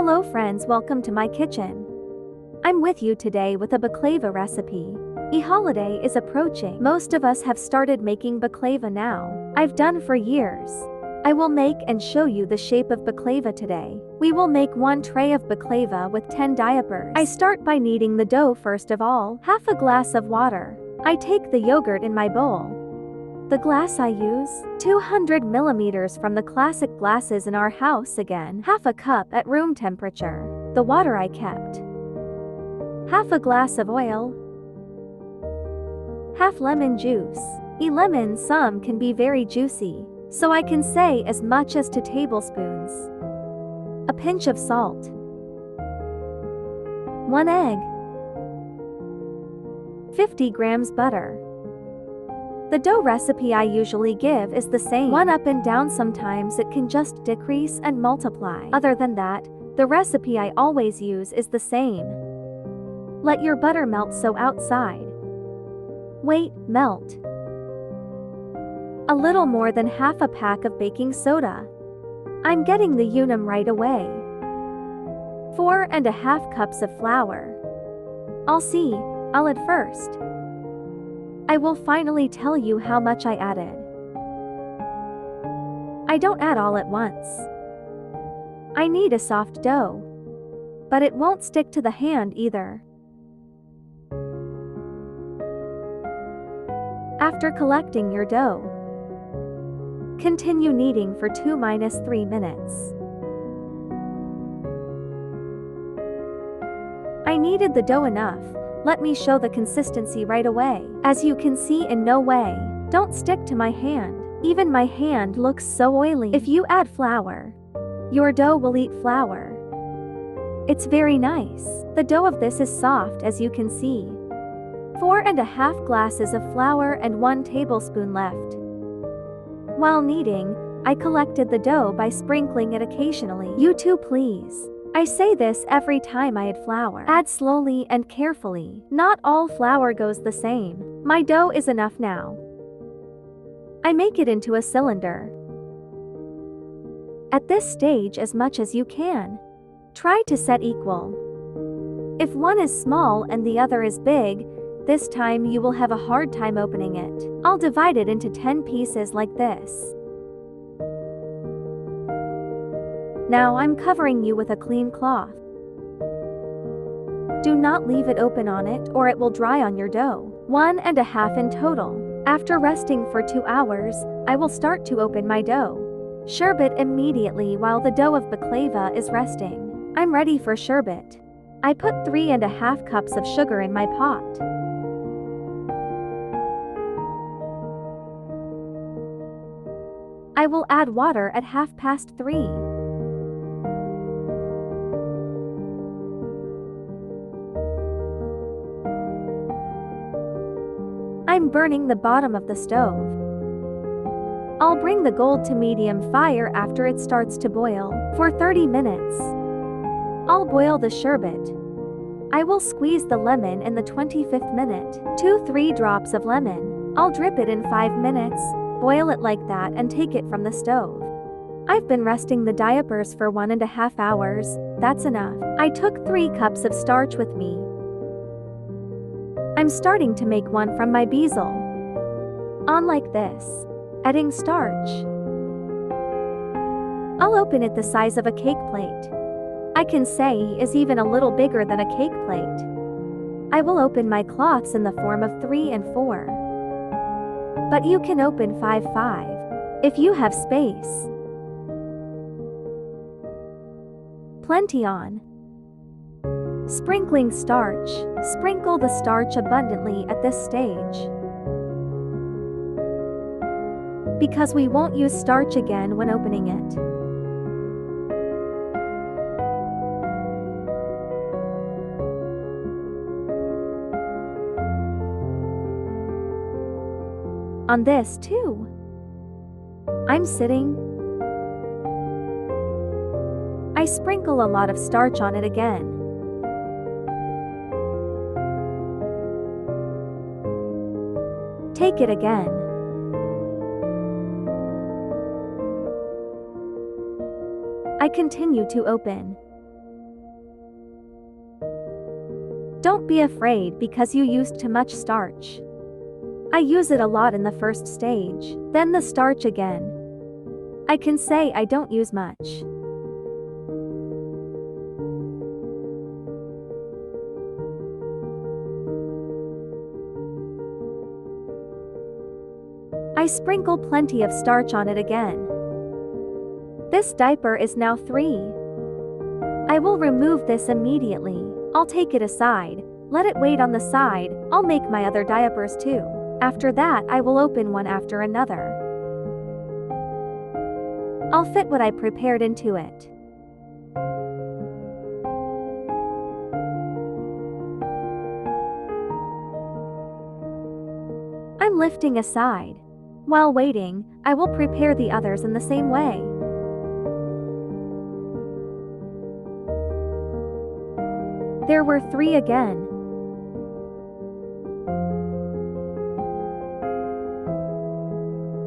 Hello friends, welcome to my kitchen. I'm with you today with a baklava recipe. Holiday is approaching. Most of us have started making baklava now. I've done for years. I will make and show you the shape of baklava today. We will make 1 tray of baklava with 10 diapers. I start by kneading the dough first of all. Half a glass of water. I take the yogurt in my bowl. The glass I use, 200 milliliters from the classic glasses in our house again. Half a cup at room temperature. The water I kept. Half a glass of oil. Half lemon juice. Lemons some can be very juicy, so I can say as much as 2 tablespoons. A pinch of salt. 1 egg. 50 grams butter. The dough recipe I usually give is the same. 1 up and down, sometimes it can just decrease and multiply. Other than that, the recipe I always use is the same. Let your butter melt so outside. Wait, melt. A little more than half a pack of baking soda. I'm getting the unum right away. 4½ cups of flour. I'll add first. I will finally tell you how much I added. I don't add all at once. I need a soft dough. But it won't stick to the hand either. After collecting your dough, continue kneading for 2–3 minutes. I kneaded the dough enough. Let me show the consistency right away. As you can see, in no way. Don't stick to my hand. Even my hand looks so oily. If you add flour, your dough will eat flour. It's very nice. The dough of this is soft, as you can see. 4½ glasses of flour and 1 tablespoon left. While kneading, I collected the dough by sprinkling it occasionally. You too, please. I say this every time I add flour. Add slowly and carefully. Not all flour goes the same. My dough is enough now. I make it into a cylinder. At this stage, as much as you can, try to set equal. If one is small and the other is big, this time you will have a hard time opening it. I'll divide it into 10 pieces like this. Now I'm covering you with a clean cloth. Do not leave it open on it or it will dry on your dough. 1½ in total. After resting for 2 hours, I will start to open my dough. Sherbet immediately while the dough of baklava is resting. I'm ready for sherbet. I put 3½ cups of sugar in my pot. I will add water at 3:30. I'm burning the bottom of the stove. I'll bring the gold to medium fire after it starts to boil. For 30 minutes. I'll boil the sherbet. I will squeeze the lemon in the 25th minute. 2–3 drops of lemon. I'll drip it in 5 minutes, boil it like that and take it from the stove. I've been resting the diapers for 1½ hours, that's enough. I took 3 cups of starch with me. I'm starting to make one from my bezel. On like this. Adding starch. I'll open it the size of a cake plate. I can say is even a little bigger than a cake plate. I will open my cloths in the form of 3 and 4. But you can open 5–5. If you have space. Plenty on. Sprinkling starch. Sprinkle the starch abundantly at this stage. Because we won't use starch again when opening it. On this too. I'm sitting. I sprinkle a lot of starch on it again. Take it again. I continue to open. Don't be afraid because you used too much starch. I use it a lot in the first stage, then the starch again. I can say I don't use much. I sprinkle plenty of starch on it again. This diaper is now 3. I will remove this immediately. I'll take it aside, let it wait on the side. I'll make my other diapers too. After that, I will open one after another. I'll fit what I prepared into it. I'm lifting aside. While waiting, I will prepare the others in the same way. There were 3 again.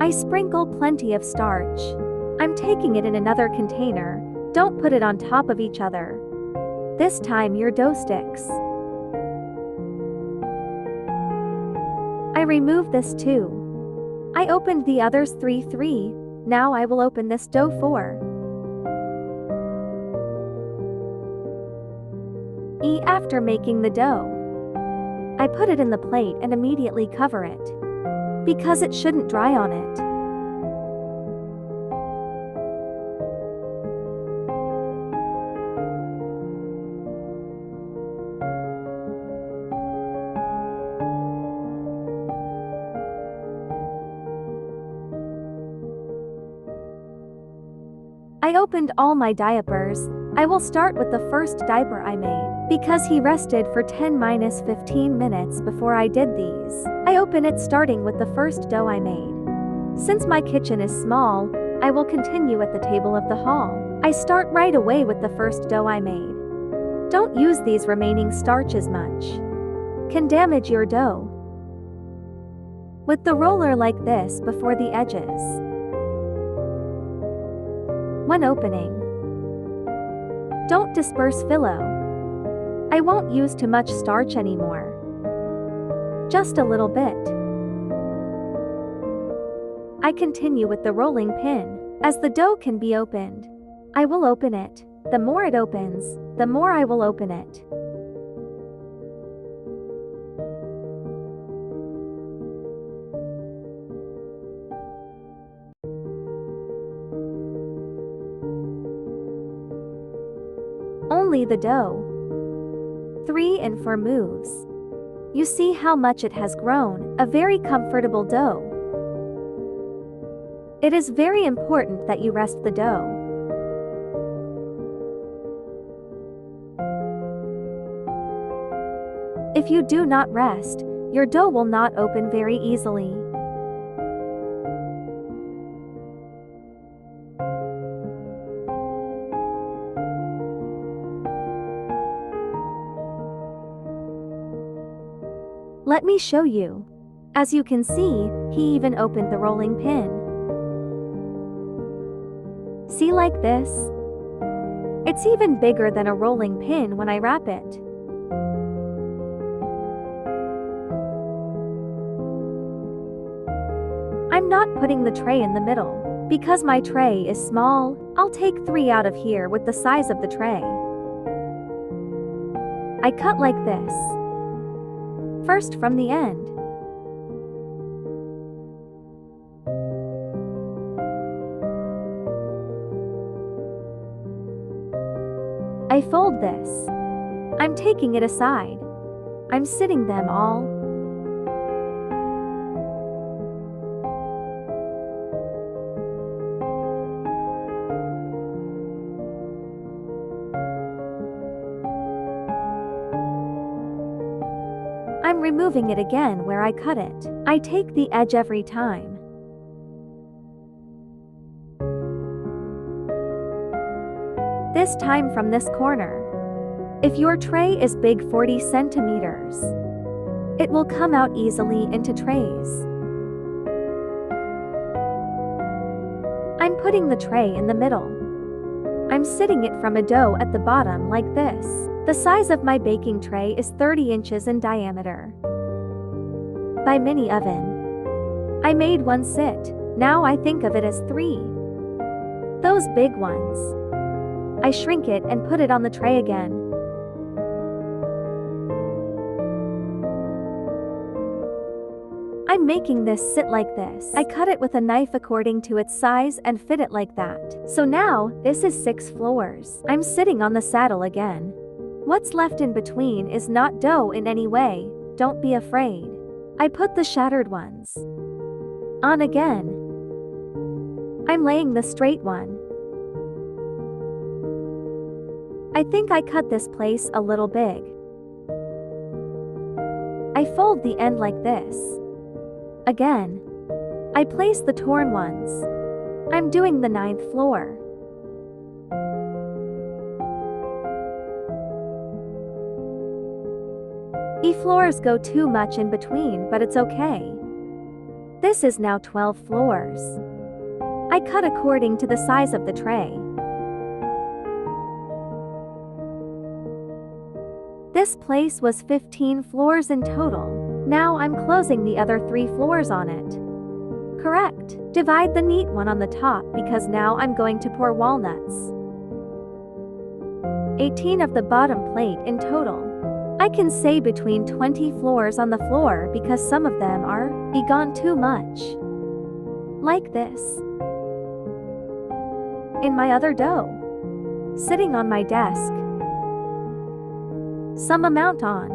I sprinkle plenty of starch. I'm taking it in another container. Don't put it on top of each other. This time your dough sticks. I remove this too. I opened the others 3. Now I will open this dough 4. After making the dough, I put it in the plate and immediately cover it, because it shouldn't dry on it. I opened all my diapers. I will start with the first diaper I made, because he rested for 10-15 minutes before I did these. I open it starting with the first dough I made. Since my kitchen is small, I will continue at the table of the hall. I start right away with the first dough I made. Don't use these remaining starches much. Can damage your dough. With the roller like this before the edges. When opening, don't disperse filo. I won't use too much starch anymore. Just a little bit. I continue with the rolling pin. As the dough can be opened, I will open it. The more it opens, the more I will open it. Only the dough. 3 and 4 moves. You see how much it has grown, a very comfortable dough. It is very important that you rest the dough. If you do not rest, your dough will not open very easily. Let me show you. As you can see, he even opened the rolling pin. See, like this? It's even bigger than a rolling pin when I wrap it. I'm not putting the tray in the middle. Because my tray is small, I'll take 3 out of here with the size of the tray. I cut like this. First from the end. I fold this. I'm taking it aside. I'm sitting them all. I'm removing it again where I cut it. I take the edge every time. This time from this corner. If your tray is big 40 centimeters, it will come out easily into trays. I'm putting the tray in the middle. I'm sitting it from a dough at the bottom like this. The size of my baking tray is 30 inches in diameter. By mini oven. I made one sit. Now I think of it as 3. Those big ones. I shrink it and put it on the tray again. I'm making this sit like this. I cut it with a knife according to its size and fit it like that. So now, this is 6 floors. I'm sitting on the saddle again. What's left in between is not dough in any way, don't be afraid. I put the shattered ones on again. I'm laying the straight one. I think I cut this place a little big. I fold the end like this. Again. I place the torn ones. I'm doing the 9th floor. Floors go too much in between, but it's okay. This is now 12 floors. I cut according to the size of the tray. This place was 15 floors in total. Now I'm closing the other 3 floors on it. Correct. Divide the neat one on the top because now I'm going to pour walnuts. 18 of the bottom plate in total. I can say between 20 floors on the floor because some of them are gone too much. Like this. In my other dough. Sitting on my desk. Some amount on.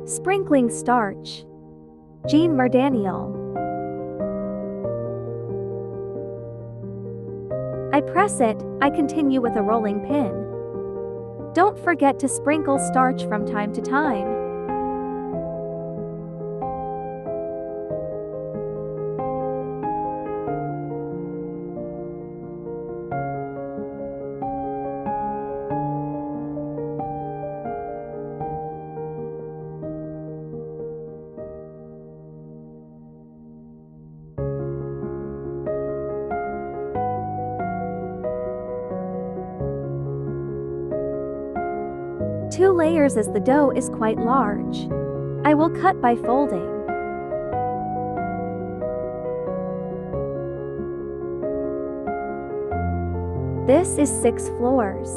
Sprinkling starch. Jean Mardaniel. I press it, I continue with a rolling pin. Don't forget to sprinkle starch from time to time. Two layers as the dough is quite large. I will cut by folding. This is 6 floors.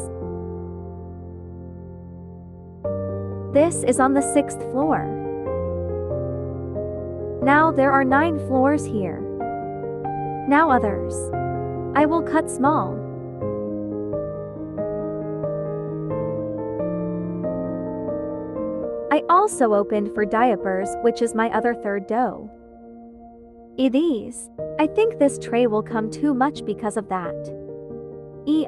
This is on the 6th floor. Now there are 9 floors here. Now others. I will cut small. I also opened for diapers, which is my other 3rd dough. These. I think this tray will come too much because of that.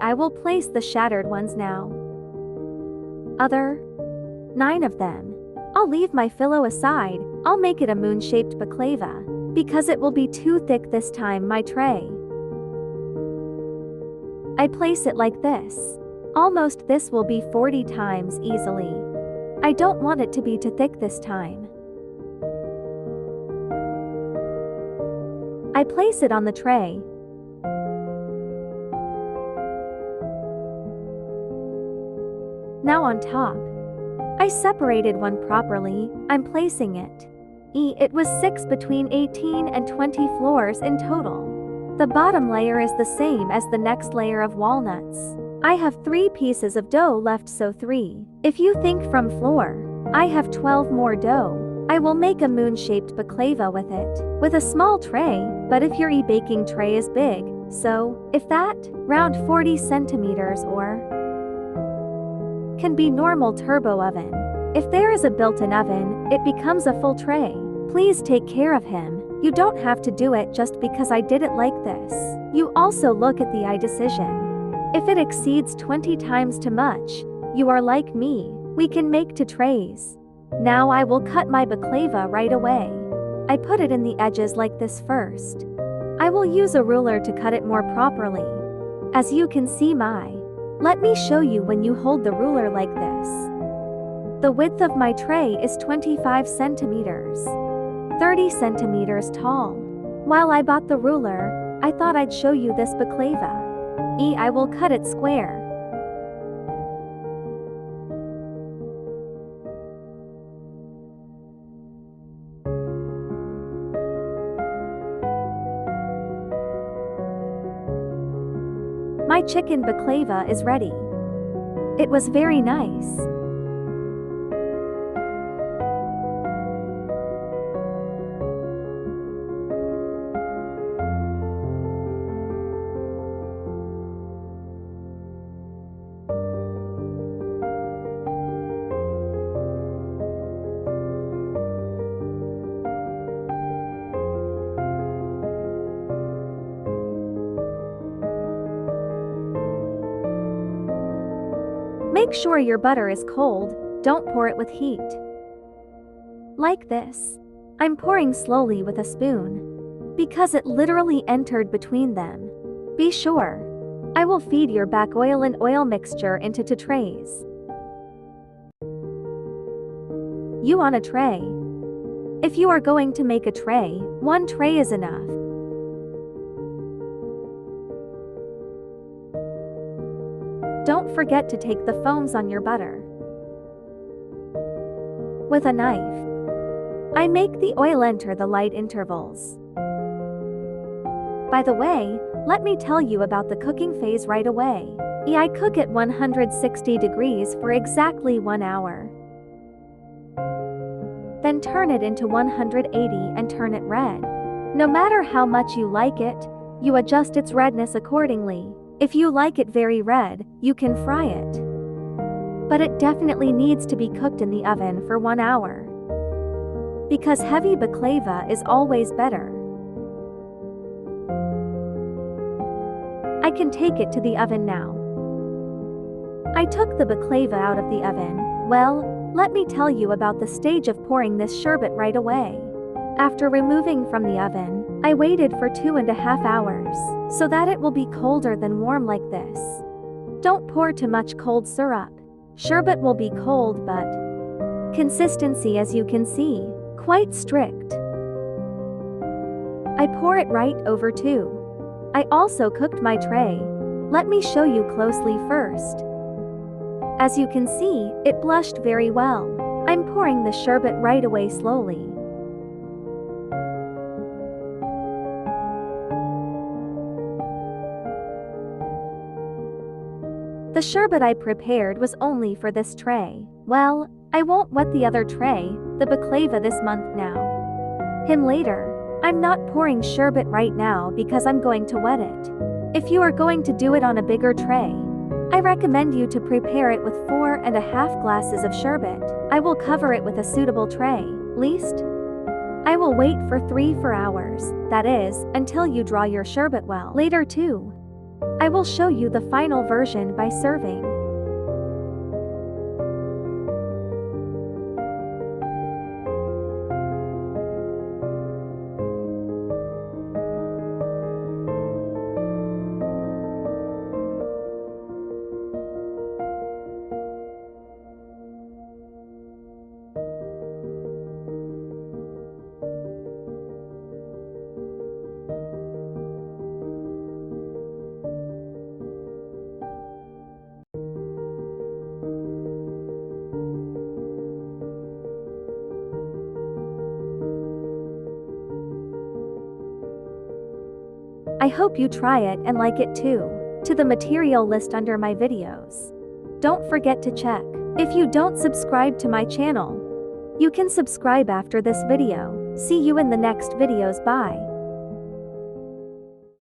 I will place the shattered ones now. Other. 9 of them. I'll leave my filo aside, I'll make it a moon-shaped baklava, because it will be too thick this time my tray. I place it like this. Almost this will be 40 times easily. I don't want it to be too thick this time. I place it on the tray. Now on top. I separated one properly, I'm placing it. It was 6 between 18 and 20 floors in total. The bottom layer is the same as the next layer of walnuts. I have 3 pieces of dough left, so 3. If you think from floor, I have 12 more dough. I will make a moon-shaped baklava with it, with a small tray, but if your baking tray is big, so, if that, round 40 centimeters or can be normal turbo oven. If there is a built-in oven, it becomes a full tray. Please take care of him. You don't have to do it just because I did it like this. You also look at the eye decision. If it exceeds 20 times too much, you are like me, we can make 2 trays. Now I will cut my baklava right away. I put it in the edges like this first. I will use a ruler to cut it more properly. As you can see let me show you when you hold the ruler like this. The width of my tray is 25 centimeters. 30 centimeters tall. While I bought the ruler, I thought I'd show you this baklava. I will cut it square. chicken baklava is ready. It was very nice. Make sure your butter is cold, don't pour it with heat. Like this. I'm pouring slowly with a spoon, because it literally entered between them. Be sure. I will feed your back oil and oil mixture into 2 trays. You on a tray. If you are going to make a tray, 1 tray is enough. Don't forget to take the foams on your butter. With a knife, I make the oil enter the light intervals. By the way, let me tell you about the cooking phase right away. I cook at 160 degrees for exactly 1 hour. Then turn it into 180 and turn it red. No matter how much you like it, you adjust its redness accordingly. If you like it very red, you can fry it. But it definitely needs to be cooked in the oven for 1 hour. Because heavy baklava is always better. I can take it to the oven now. I took the baklava out of the oven. Well, let me tell you about the stage of pouring this sherbet right away. After removing from the oven, I waited for 2.5 hours, so that it will be colder than warm like this. Don't pour too much cold syrup. Sherbet will be cold but consistency, as you can see, quite strict. I pour it right over too. I also cooked my tray. Let me show you closely first. As you can see, it blushed very well. I'm pouring the sherbet right away slowly. The sherbet I prepared was only for this tray. Well, I won't wet the other tray, the baklava, this month now. Him later. I'm not pouring sherbet right now because I'm going to wet it. If you are going to do it on a bigger tray, I recommend you to prepare it with 4.5 glasses of sherbet. I will cover it with a suitable tray. Least, I will wait for 3-4 hours, that is, until you draw your sherbet well. Later too, I will show you the final version by serving. I hope you try it and like it too. To the material list under my videos. Don't forget to check. If you don't subscribe to my channel, you can subscribe after this video. See you in the next videos. Bye.